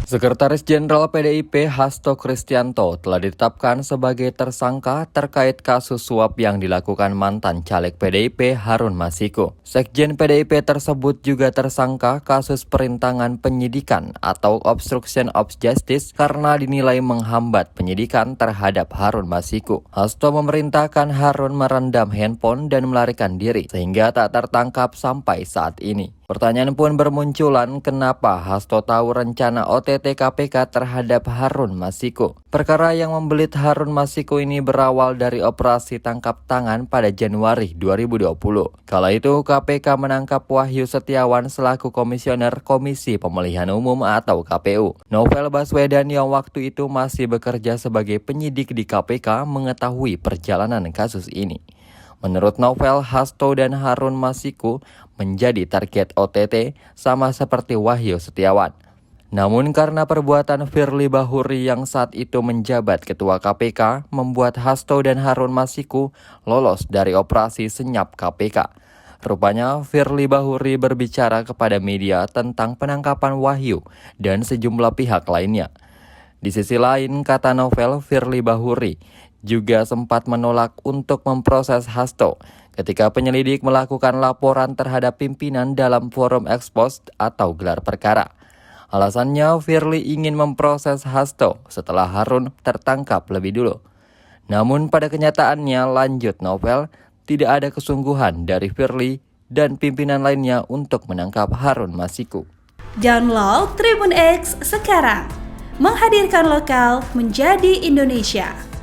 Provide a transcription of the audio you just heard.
Sekretaris Jenderal PDIP Hasto Kristianto telah ditetapkan sebagai tersangka terkait kasus suap yang dilakukan mantan caleg PDIP Harun Masiku. Sekjen PDIP tersebut juga tersangka kasus perintangan penyidikan atau obstruction of justice karena dinilai menghambat penyidikan terhadap Harun Masiku. Hasto memerintahkan Harun merendam handphone dan melarikan diri sehingga tak tertangkap sampai saat ini. Pertanyaan pun bermunculan, kenapa Hasto tahu rencana OTT KPK terhadap Harun Masiku? Perkara yang membelit Harun Masiku ini berawal dari operasi tangkap tangan pada Januari 2020. Kala itu KPK menangkap Wahyu Setiawan selaku komisioner Komisi Pemilihan Umum atau KPU. Novel Baswedan yang waktu itu masih bekerja sebagai penyidik di KPK mengetahui perjalanan kasus ini. Menurut Novel, Hasto dan Harun Masiku menjadi target OTT sama seperti Wahyu Setiawan. Namun karena perbuatan Firly Bahuri yang saat itu menjabat Ketua KPK membuat Hasto dan Harun Masiku lolos dari operasi senyap KPK. Rupanya Firly Bahuri berbicara kepada media tentang penangkapan Wahyu dan sejumlah pihak lainnya. Di sisi lain, kata Novel, Firly Bahuri juga sempat menolak untuk memproses Hasto ketika penyelidik melakukan laporan terhadap pimpinan dalam forum expose atau gelar perkara. Alasannya Firly ingin memproses Hasto setelah Harun tertangkap lebih dulu. Namun pada kenyataannya, lanjut Novel, tidak ada kesungguhan dari Firly dan pimpinan lainnya untuk menangkap Harun Masiku. Download Tribun X sekarang, menghadirkan lokal menjadi Indonesia.